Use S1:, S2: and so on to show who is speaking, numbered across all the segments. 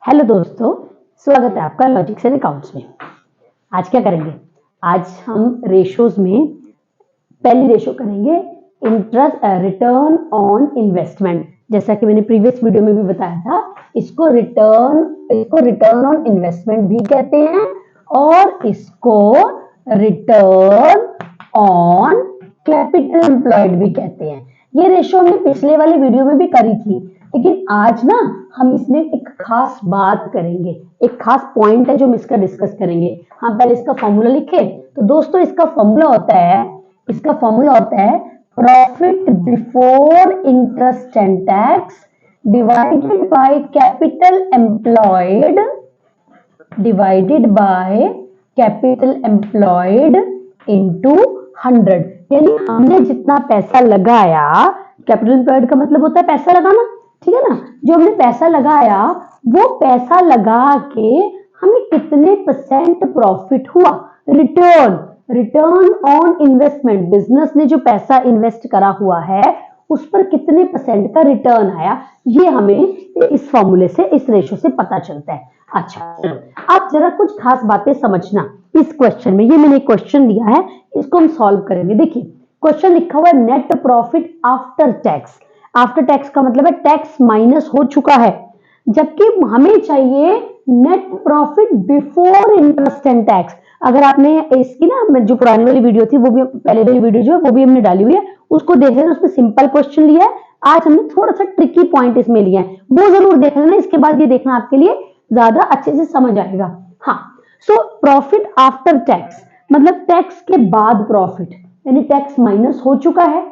S1: Hello दोस्तों, स्वागत है आपका लॉजिक्स एंड अकाउंट्स में। आज क्या करेंगे? आज हम रेशोज में पहली रेशो करेंगे इंटरेस्ट रिटर्न ऑन इन्वेस्टमेंट। जैसा कि मैंने प्रीवियस वीडियो में भी बताया था, इसको रिटर्न ऑन इन्वेस्टमेंट भी कहते हैं और इसको रिटर्न ऑन कैपिटल एम्प्लॉयड भी कहते हैं। ये रेशो हमने पिछले वाले वीडियो में भी करी थी, लेकिन आज ना हम इसमें एक खास बात करेंगे, एक खास पॉइंट है जो हम इसका डिस्कस करेंगे। हम पहले इसका फॉर्मूला लिखे। तो दोस्तों इसका फॉर्मूला होता है profit before interest and tax divided by capital employed into 100। यानी हमने जितना पैसा लगाया, कैपिटल एम्प्लॉयड का मतलब होता है पैसा लगाना, ठीक है ना। जो हमने पैसा लगाया वो पैसा लगा के हमें कितने परसेंट प्रॉफिट हुआ, रिटर्न ऑन इन्वेस्टमेंट। बिजनेस ने जो पैसा इन्वेस्ट करा हुआ है उस पर कितने परसेंट का रिटर्न आया, ये हमें इस फॉर्मूले से, इस रेशो से पता चलता है। अच्छा, आप जरा कुछ खास बातें समझना इस क्वेश्चन में। ये मैंने क्वेश्चन दिया है, इसको हम सॉल्व करेंगे। देखिए क्वेश्चन लिखा हुआ है net profit after tax. After tax का मतलब है टैक्स माइनस हो चुका है, जबकि हमें चाहिए net profit before interest and tax. अगर आपने इसकी ना जो पुरानी वाली वीडियो थी, वो भी पहले वाली वीडियो जो है वो भी हमने डाली हुई है, उसको देख लेना। उसमें सिंपल क्वेश्चन लिया है, आज हमने थोड़ा सा ट्रिकी पॉइंट इसमें लिया है, वो जरूर देख लेना। इसके बाद ये देखना आपके लिए ज्यादा अच्छे से समझ आएगा। हाँ, सो प्रॉफिट आफ्टर टैक्स मतलब टैक्स के बाद प्रॉफिट, यानी टैक्स माइनस हो चुका है,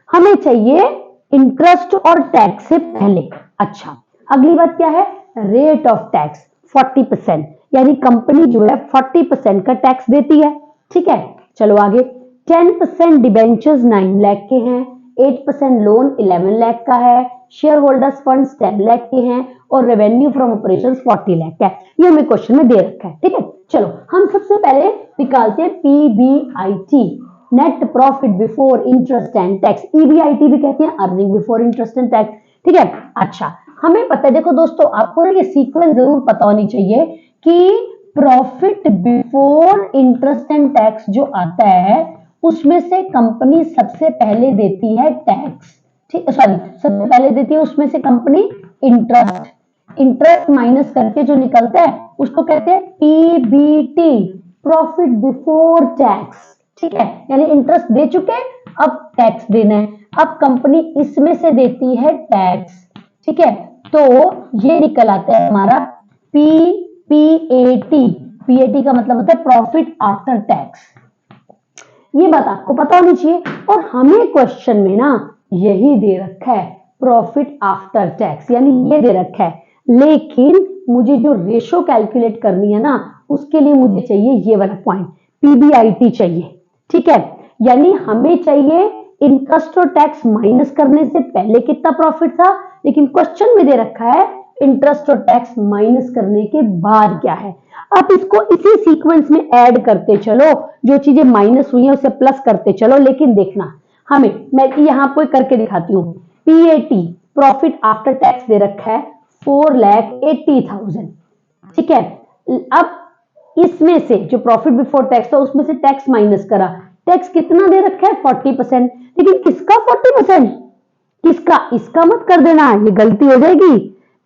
S1: हमें चाहिए इंटरेस्ट और टैक्स से पहले। अच्छा, अगली बात क्या है? रेट ऑफ टैक्स 40%, यानी कंपनी जो है 40% का टैक्स देती है, ठीक है। चलो आगे, 10% डिबेंचर्स 9 लाख के हैं, 8% लोन 11 लाख का है, शेयर होल्डर्स फंड्स 10 लाख के हैं और रेवेन्यू फ्रॉम ऑपरेशंस 40 लाख का है। ये हमें क्वेश्चन में दे रखा है, ठीक है। चलो हम सबसे पहले निकालते हैं PBIT, net profit before interest and tax. EBIT भी कहते हैं earning before interest and tax, ठीक है। अच्छा, हमें पता है, देखो दोस्तों आपको ये सीक्वेंस जरूर पता होनी चाहिए कि profit before interest and tax जो आता है उसमें से कंपनी सबसे पहले देती है टैक्स, ठीक, सॉरी, सबसे पहले देती है उसमें से कंपनी इंटरेस्ट माइनस करके जो निकलता है उसको कहते हैं पीबीटी, प्रॉफिट बिफोर टैक्स, ठीक है। यानी इंटरेस्ट दे चुके, अब टैक्स देना है, अब कंपनी इसमें से देती है टैक्स, ठीक है। तो ये निकल आता है हमारा पीएटी। पीएटी का मतलब होता है प्रॉफिट आफ्टर टैक्स। ये बात आपको पता होनी चाहिए। और हमें क्वेश्चन में ना यही दे रखा है प्रॉफिट आफ्टर टैक्स, यानी ये दे रखा है, लेकिन मुझे जो रेशो कैलकुलेट करनी है ना उसके लिए मुझे चाहिए ये वाला पॉइंट, पीबीआईटी चाहिए, ठीक है। यानी हमें चाहिए इंटरेस्ट और टैक्स माइनस करने से पहले कितना प्रॉफिट था, लेकिन क्वेश्चन में दे रखा है इंटरेस्ट और टैक्स माइनस करने के बाद क्या है। अब इसको इसी सीक्वेंस में ऐड करते चलो, जो चीजें माइनस हुई है उसे प्लस करते चलो। लेकिन देखना हमें, मैं यहां कोई करके दिखाती हूँ। पीएटी प्रॉफिट आफ्टर टैक्स दे रखा है 4,80,000, ठीक है। अब इसमें से जो प्रॉफिट बिफोर टैक्स था उसमें से टैक्स माइनस करा, टैक्स कितना दे रखा है 40%, लेकिन किसका 40%, किसका, इसका मत कर देना, ये गलती हो जाएगी।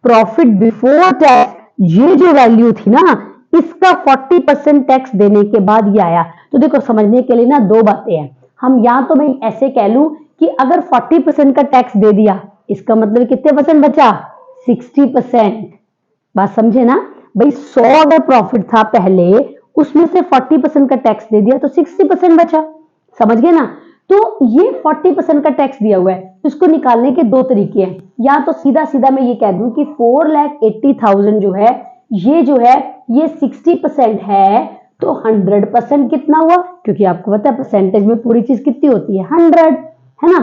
S1: प्रॉफिट बिफोर टैक्स ये जो वैल्यू थी ना इसका 40% टैक्स देने के बाद ये आया। तो देखो समझने के लिए ना दो बातें हैं। हम या तो मैं ऐसे कह लूं कि अगर 40% का टैक्स दे दिया इसका मतलब कितने परसेंट बचा, 60%। बात समझे ना भाई, 100 अगर प्रॉफिट था पहले उसमें से 40% का टैक्स दे दिया तो 60% बचा, समझ गए ना। तो ये 40% का टैक्स दिया हुआ है, इसको निकालने के दो तरीके हैं। या तो सीधा सीधा मैं ये कह दूं कि 4,80,000 जो है ये 60% है, तो 100% कितना हुआ, क्योंकि आपको पता है परसेंटेज में पूरी चीज कितनी होती है 100, है ना।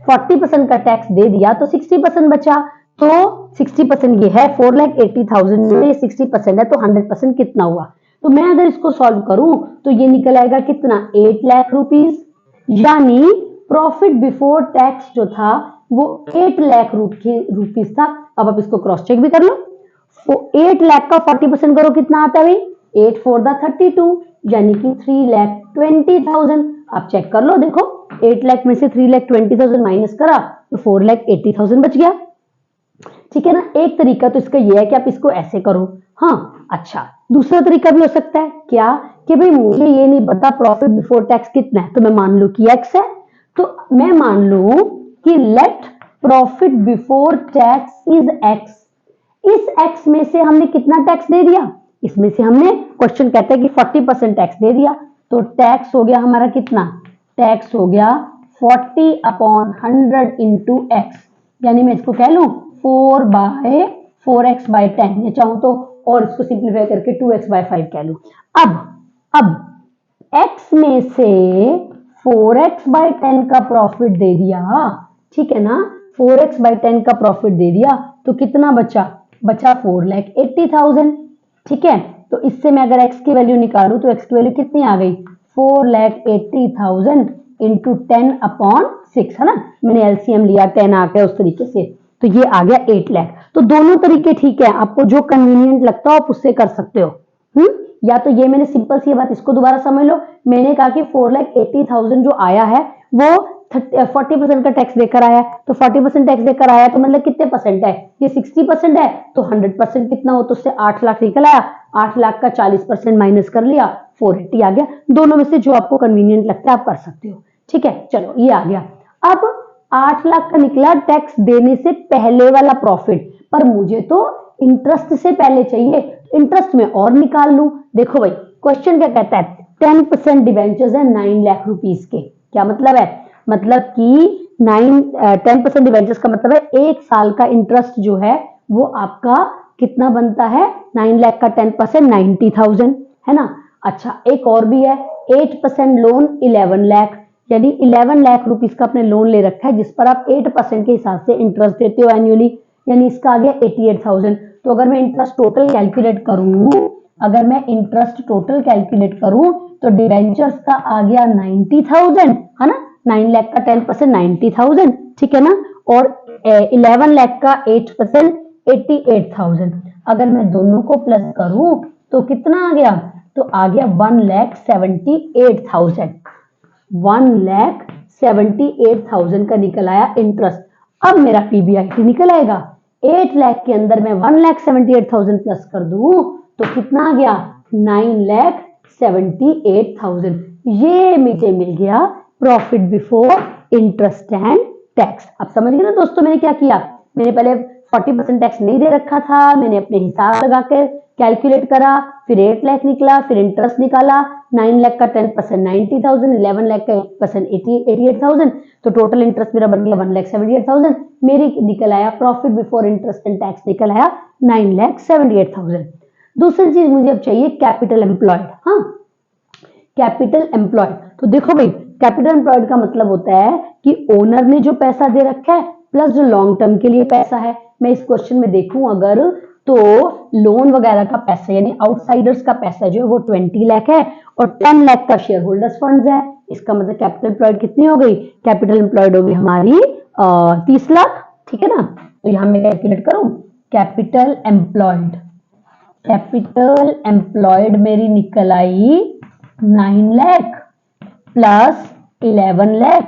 S1: 40% का टैक्स दे दिया तो 60% बचा, तो 60% ये है, 4,80,000 में 60% है तो 100% कितना हुआ। तो मैं अगर इसको सॉल्व करूं तो ये निकल आएगा कितना, 8 लाख रुपीस। यानी प्रॉफिट बिफोर टैक्स जो था वो 8 लाख रुपीस था। अब आप इसको क्रॉस चेक भी कर लो, वो 8 लाख का 40% करो कितना आता है भाई 8 4 32 यानी कि 3,20,000। आप चेक कर लो, देखो 8 लाख में से 3,20,000 माइनस करा तो 4,80,000 बच गया। ठीक है ना। एक तरीका तो इसका ये है कि आप इसको ऐसे करो। हाँ अच्छा, दूसरा तरीका भी हो सकता है क्या कि भाई मुझे ये नहीं पता प्रॉफिट बिफोर टैक्स कितना है, तो मैं मान लू कि x है, तो मैं मान लू कि let profit before tax is x। इस x में से हमने कितना टैक्स दे दिया, इसमें से हमने, क्वेश्चन कहता है कि 40% टैक्स दे दिया, तो टैक्स हो गया हमारा कितना, टैक्स हो गया 40/100 इंटू एक्स, यानी मैं इसको कह लू 4/4x/10, या चाहूं तो और इसको सिंप्लीफाई करके 2x/5 कह लू। अब x में से 4x/10 का प्रॉफिट दे दिया, ठीक है ना, 4x/10 का प्रॉफिट दे दिया, तो कितना बचा 4,80,000। ठीक है, तो इससे मैं अगर x की वैल्यू निकालू तो x की वैल्यू कितनी आ गई 4,80,000 इंटू 10/6, है ना, मैंने एलसीएम लिया 10 आ गया उस तरीके से, तो ये आ गया 8 लाख। तो दोनों तरीके ठीक है, आपको जो कन्वीनियंट लगता हो आप उससे कर सकते हो। या तो ये मैंने सिंपल सी बात, इसको दोबारा समझ लो, मैंने कहा कि 4,80,000 जो आया है वो 40% का टैक्स देकर आया है, तो 40% टैक्स देकर आया तो मतलब कितने परसेंट है, ये 60% है, तो 100% कितना हो, तो उससे 8 लाख निकल आया, 8 लाख का 40% माइनस कर लिया, 480 आ गया। दोनों में से जो आपको कन्वीनियंट लगता है आप कर सकते हो। ठीक है, चलो ये आ गया। अब 8 लाख का निकला टैक्स देने से पहले वाला प्रॉफिट, पर मुझे तो इंटरेस्ट से पहले चाहिए, इंटरेस्ट में और निकाल लूं। देखो भाई क्वेश्चन क्या कहता है, 10% डिवेंचर्स है 9 लाख रुपीस के, क्या मतलब है, मतलब कि 10% डिवेंचर्स का मतलब है 1 साल का इंटरेस्ट जो है वो आपका कितना बनता है, 9 लाख का 10% 90,000, है ना। अच्छा एक और भी है, 8% लोन 11 लाख, यानी 11 लाख रुपीस का आपने लोन ले रखा है जिस पर आप 8% के हिसाब से इंटरेस्ट देते हो एनुअली, यानी इसका आ गया 88,000। तो अगर मैं इंटरेस्ट टोटल कैलकुलेट करूं, अगर मैं इंटरेस्ट टोटल कैलकुलेट करूं तो डिवेंचर्स का आ गया 90,000, है ना, 9 लाख का 10% 90,000, ठीक है ना, और 11 लाख का 8% 88,000। अगर मैं दोनों को प्लस करूं तो कितना आ गया, तो आ गया 1,78,000, 1,78,000 का निकल आया इंटरेस्ट। अब मेरा पीबीआईटी निकल आएगा, 8 लाख के अंदर मैं 1,78,000 प्लस कर दूं तो कितना आ गया 9,78,000। ये मुझे मिल गया profit before interest and tax. अब समझ गए ना दोस्तों, मैंने क्या किया, मैंने पहले 40% टैक्स नहीं दे रखा था, मैंने अपने हिसाब लगा के कैलकुलेट करा, फिर 8 लाख निकला, फिर इंटरेस्ट निकाला, 9 लाख का 10% 90,000, 11 लाख का 8% 88,000, तो टोटल इंटरेस्ट मेरा बन गया 1,78,000। मेरी निकल आया profit before interest and tax निकल आया 9,78,000। दूसरी चीज मुझे अब चाहिए कैपिटल एम्प्लॉयड। हाँ, कैपिटल एम्प्लॉयड, तो देखो भाई कैपिटल एम्प्लॉयड का मतलब होता है कि ओनर ने जो पैसा दे रखा है प्लस जो लॉन्ग टर्म के लिए पैसा है। मैं इस क्वेश्चन में देखूं अगर, तो लोन वगैरह का पैसा यानी आउटसाइडर्स का पैसा जो है वो 20 लाख है और 10 लाख का शेयर होल्डर्स फंड्स है। इसका मतलब कैपिटल एम्प्लॉयड कितनी हो गई, कैपिटल एम्प्लॉयड हो गई हमारी 30 लाख, ठीक है ना। तो यहां मैं कैलकुलेट करूं कैपिटल एम्प्लॉयड, कैपिटल एम्प्लॉयड मेरी निकल आई 9 lakh plus 11 lakh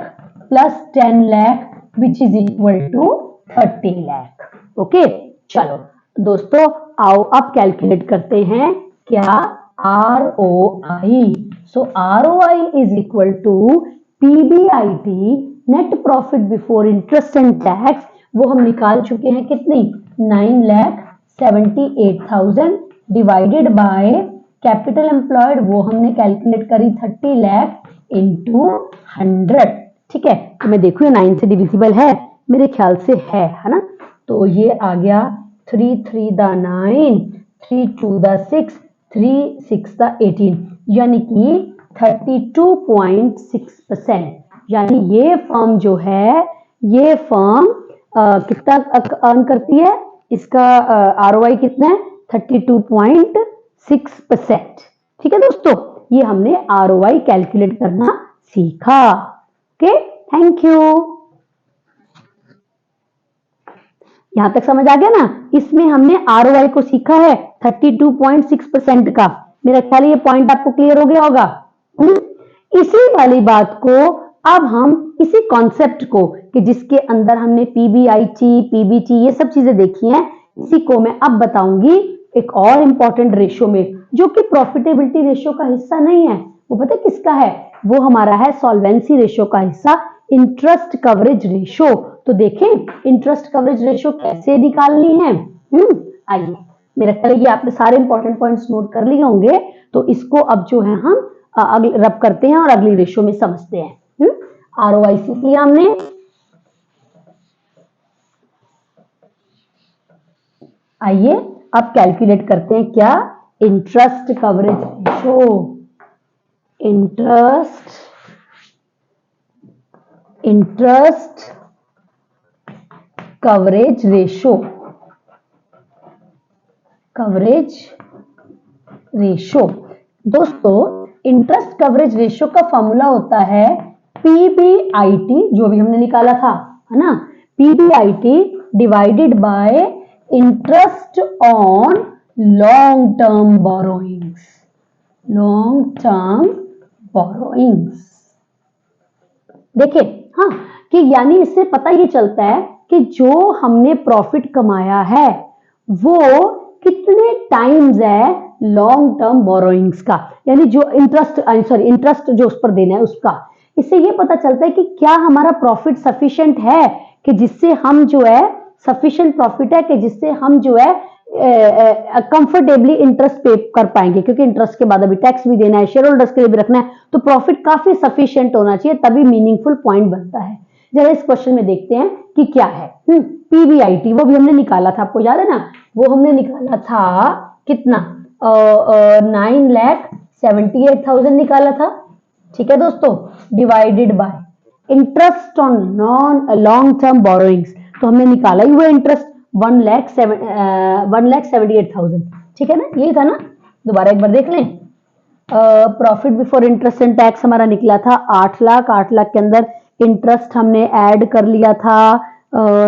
S1: plus 10 lakh which is equal to 30 lakh. Okay चलो दोस्तों, आओ अब कैलकुलेट करते हैं क्या, ROI। So ROI is equal to PBIT net profit before interest and tax, वो हम निकाल चुके हैं कितनी 9,78,000 डिवाइडेड बाय कैपिटल एम्प्लॉयड, वो हमने कैलकुलेट करी 30 लाख इंटू 100। ठीक है, तो मैं देखूँ 9 से डिविजिबल है, मेरे ख्याल से है ना। तो ये आ गया 3 3 दा 9, 3 2 दा 6, 3 6 दा 18, यानी कि 32.6%। यानी ये फर्म जो है, ये फर्म कितना अर्न करती है, इसका ROI कितना है 32.6%। ठीक है दोस्तों, ये हमने ROI कैलकुलेट करना सीखा। Okay, thank you. यहां तक समझ आ गया ना। इसमें हमने ROI को सीखा है 32.6% का। मेरा ख्याल है ये पॉइंट आपको क्लियर हो गया होगा। इसी वाली बात को अब हम इसी कॉन्सेप्ट को कि जिसके अंदर हमने PBIT, PBT ये सब चीजें देखी हैं, इसी को मैं अब बताऊंगी एक और इंपॉर्टेंट रेशियो में, जो कि प्रॉफिटेबिलिटी रेशियो का हिस्सा नहीं है। वो पता है किसका है? वो हमारा है सॉल्वेंसी रेशियो का हिस्सा, इंटरेस्ट कवरेज रेशियो। तो देखें इंटरेस्ट कवरेज रेशियो कैसे निकालनी है। आइए, मेरा ख्याल है ये आपने सारे इंपॉर्टेंट पॉइंट्स नोट कर लिए होंगे, तो इसको अब जो है हम रब करते हैं और अगली रेशियो में समझते हैं। ROI सीख लिया हमने। आइए अब कैलकुलेट करते हैं क्या? Interest coverage ratio. Interest coverage ratio, दोस्तों इंटरेस्ट कवरेज रेशियो का फॉर्मूला होता है PBIT, जो भी हमने निकाला था, है ना। PBIT divided by interest on long term borrowings. देखिए हाँ, कि यानी इससे पता ये चलता है कि जो हमने प्रॉफिट कमाया है वो कितने टाइम्स है लॉन्ग टर्म बोरोइंग्स का, यानी जो इंटरेस्ट जो उस पर देना है उसका। इससे ये पता चलता है कि क्या हमारा प्रॉफिट सफिशिएंट है कि जिससे हम जो है सफिशिएंट प्रॉफिट है कि जिससे हम जो है कंफर्टेबली इंटरेस्ट पे कर पाएंगे, क्योंकि इंटरेस्ट के बाद अभी टैक्स भी देना है, शेयर होल्डर्स के लिए भी रखना है, तो प्रॉफिट काफी सफिशिएंट होना चाहिए, तभी मीनिंगफुल पॉइंट बनता है। जरा इस क्वेश्चन में देखते हैं कि क्या है। PBIT वो भी हमने निकाला था, आपको याद है ना, वो हमने निकाला था कितना, 9,78,000 निकाला था, ठीक है दोस्तों, divided by interest on long term borrowings, तो हमने निकाला ही हुआ इंटरेस्ट 1,78,000, ठीक है ना, यही था ना। दोबारा एक बार देख लें, profit before interest and tax हमारा निकला था 8 लाख। 8 लाख के अंदर इंटरेस्ट हमने ऐड कर लिया था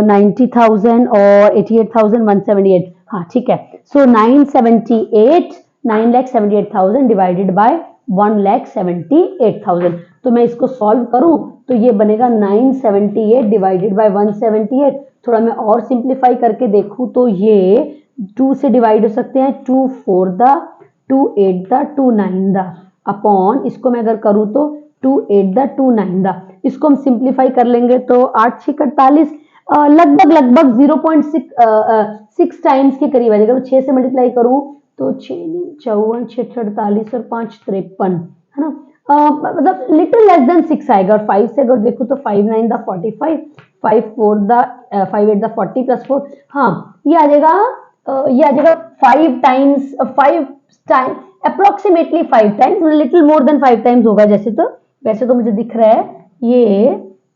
S1: 90,000 और 88,178, हाँ ठीक है। सो 9,78,000 डिवाइडेड बाय 1,78,000। तो मैं इसको सॉल्व करूं तो ये बनेगा 978 डिवाइडेड बाय 178। थोड़ा मैं और सिंप्लीफाई करके देखूं तो ये 2 से डिवाइड हो सकते हैं, 2 4 द 2 8 द 2 9 द अपॉन, इसको मैं अगर करूं तो 2 8 द 2 9 द, इसको हम सिंप्लीफाई कर लेंगे तो 8 6 48, लगभग 0.6 टाइम्स के करीब आ जाएगा। तो 6 से मल्टीप्लाई करूं तो 6 54 6 48 और 5 53, है ना, मतलब लिटिल लेस देन 6 आएगा। और 5 से अगर देखो तो 5 9 द 45, 5 4 द 5 8 द 40 प्लस 4, हाँ ये आ जाएगा 5 times, 5 time approximately 5 times, little more than 5 times होगा। जैसे तो वैसे तो मुझे दिख रहा है ये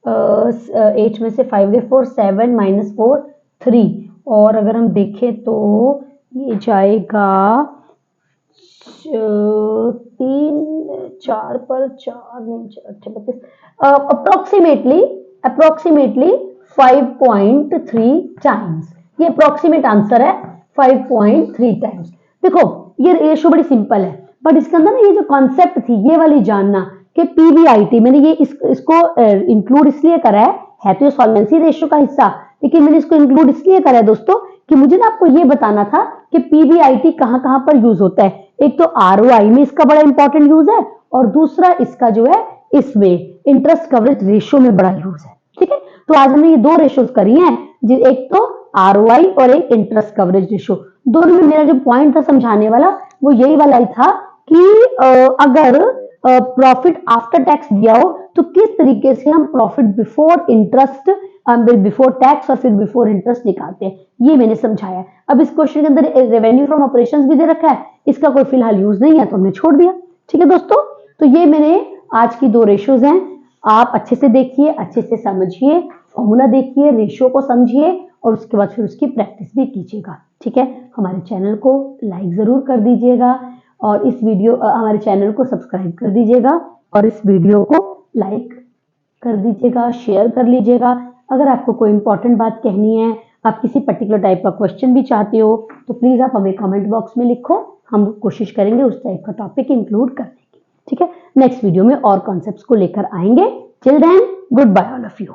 S1: 8 में से 5 गए 4, 7 - 4 3, और अगर हम देखें तो ये जाएगा 3 4 पर 4 नहीं 4 32, अप्रोक्सीमेटली 5.3 टाइम्स। ये अप्रोक्सीमेट आंसर है 5.3 टाइम्स। देखो ये रेशियो बड़ी सिंपल है, बट इसके अंदर ना ये जो कॉन्सेप्ट थी ये वाली जानना कि PBIT मैंने ये इसको इंक्लूड इसलिए करा है तो ये सॉल्वेंसी रेशियो का हिस्सा, लेकिन मैंने इसको इंक्लूड इसलिए करा है दोस्तों कि मुझे ना आपको ये बताना था कि PBIT कहां पर यूज होता है। एक तो ROI में इसका बड़ा इंपॉर्टेंट यूज है, और दूसरा इसका जो है इसमें इंटरेस्ट कवरेज रेशियो में बड़ा यूज है, ठीक है। तो आज हमने ये 2 रेशियोज करी हैं, एक तो ROI और एक इंटरेस्ट कवरेज रेशियो। दोनों में मेरा जो पॉइंट था समझाने वाला वो यही वाला ही था कि अगर प्रॉफिट आफ्टर टैक्स दिया हो तो किस तरीके से हम profit before interest, before tax और फिर बिफोर इंटरेस्ट निकालते हैं, ये मैंने समझाया। अब इस क्वेश्चन के अंदर रेवेन्यू फ्रॉम ऑपरेशंस भी दे रखा है, इसका कोई फिलहाल यूज नहीं है तो हमने छोड़ दिया, ठीक है दोस्तों। तो ये मैंने आज की 2 रेशियोज हैं, आप अच्छे से देखिए, अच्छे से समझिए, फॉर्मूला देखिए, रेशियो को समझिए और उसके बाद फिर उसकी प्रैक्टिस भी कीजिएगा, ठीक है। हमारे चैनल को लाइक जरूर कर दीजिएगा और इस वीडियो हमारे चैनल को सब्सक्राइब कर दीजिएगा और इस वीडियो को लाइक कर दीजिएगा, शेयर कर लीजिएगा। अगर आपको कोई इंपॉर्टेंट बात कहनी है, आप किसी पर्टिकुलर टाइप का क्वेश्चन भी चाहते हो तो प्लीज आप हमें कमेंट बॉक्स में लिखो, हम कोशिश करेंगे उस टाइप का टॉपिक इंक्लूड करने की। ठीक है, नेक्स्ट वीडियो में और कॉन्सेप्ट्स को लेकर आएंगे। Till then, goodbye all of you.